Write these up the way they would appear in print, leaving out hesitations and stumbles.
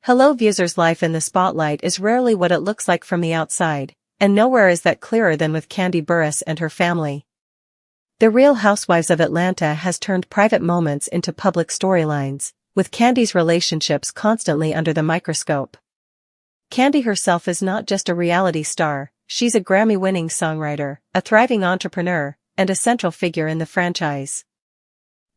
Hello viewers, life in the spotlight is rarely what it looks like from the outside, and nowhere is that clearer than with Kandi Burruss and her family. The Real Housewives of Atlanta has turned private moments into public storylines, with Kandi's relationships constantly under the microscope. Kandi herself is not just a reality star, she's a Grammy-winning songwriter, a thriving entrepreneur, and a central figure in the franchise.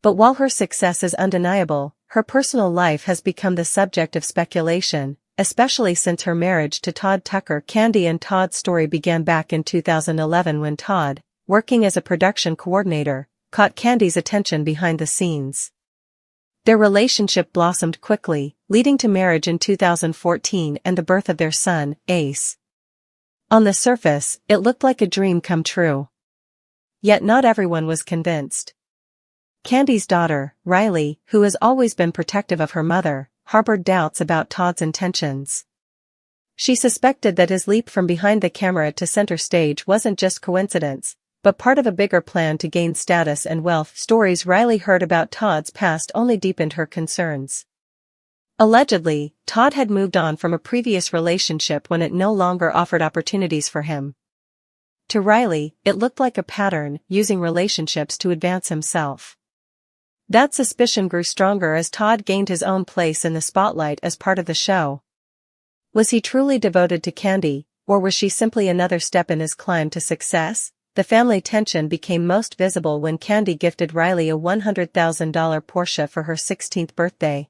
But while her success is undeniable, her personal life has become the subject of speculation, especially since her marriage to Todd Tucker. Kandi and Todd's story began back in 2011 when Todd, working as a production coordinator, caught Kandi's attention behind the scenes. Their relationship blossomed quickly, leading to marriage in 2014 and the birth of their son, Ace. On the surface, it looked like a dream come true. Yet not everyone was convinced. Kandi's daughter, Riley, who has always been protective of her mother, harbored doubts about Todd's intentions. She suspected that his leap from behind the camera to center stage wasn't just coincidence, but part of a bigger plan to gain status and wealth. Stories Riley heard about Todd's past only deepened her concerns. Allegedly, Todd had moved on from a previous relationship when it no longer offered opportunities for him. To Riley, it looked like a pattern, using relationships to advance himself. That suspicion grew stronger as Todd gained his own place in the spotlight as part of the show. Was he truly devoted to Kandi, or was she simply another step in his climb to success? The family tension became most visible when Kandi gifted Riley a $100,000 Porsche for her 16th birthday.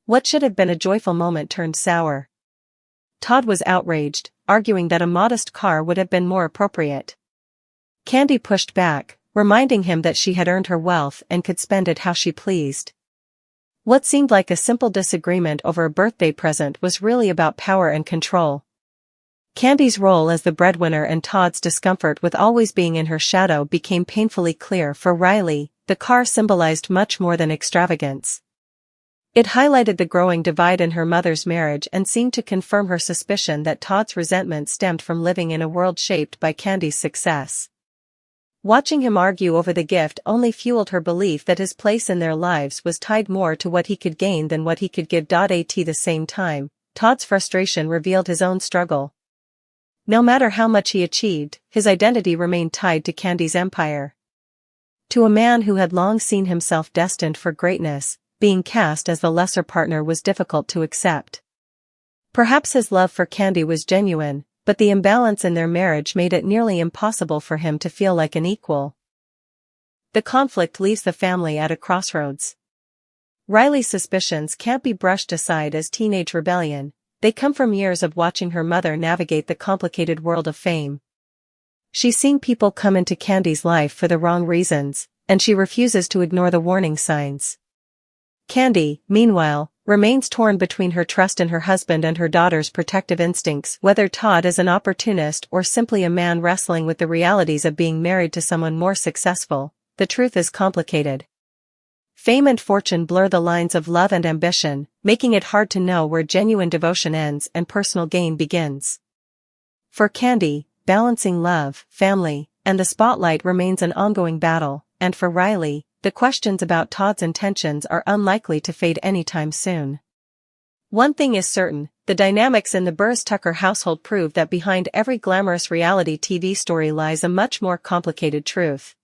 What should have been a joyful moment turned sour. Todd was outraged, arguing that a modest car would have been more appropriate. Kandi pushed back, reminding him that she had earned her wealth and could spend it how she pleased. What seemed like a simple disagreement over a birthday present was really about power and control. Kandi's role as the breadwinner and Todd's discomfort with always being in her shadow became painfully clear. For Riley, the car symbolized much more than extravagance. It highlighted the growing divide in her mother's marriage and seemed to confirm her suspicion that Todd's resentment stemmed from living in a world shaped by Kandi's success. Watching him argue over the gift only fueled her belief that his place in their lives was tied more to what he could gain than what he could give. At the same time, Todd's frustration revealed his own struggle. No matter how much he achieved, his identity remained tied to Kandi's empire. To a man who had long seen himself destined for greatness, being cast as the lesser partner was difficult to accept. Perhaps his love for Kandi was genuine, but the imbalance in their marriage made it nearly impossible for him to feel like an equal. The conflict leaves the family at a crossroads. Riley's suspicions can't be brushed aside as teenage rebellion. They come from years of watching her mother navigate the complicated world of fame. She's seen people come into Kandi's life for the wrong reasons, and she refuses to ignore the warning signs. Kandi, meanwhile, remains torn between her trust in her husband and her daughter's protective instincts. Whether Todd is an opportunist or simply a man wrestling with the realities of being married to someone more successful, the truth is complicated. Fame and fortune blur the lines of love and ambition, making it hard to know where genuine devotion ends and personal gain begins. For Kandi, balancing love, family, and the spotlight remains an ongoing battle, and for Riley, the questions about Todd's intentions are unlikely to fade anytime soon. One thing is certain, the dynamics in the Burruss-Tucker household prove that behind every glamorous reality TV story lies a much more complicated truth.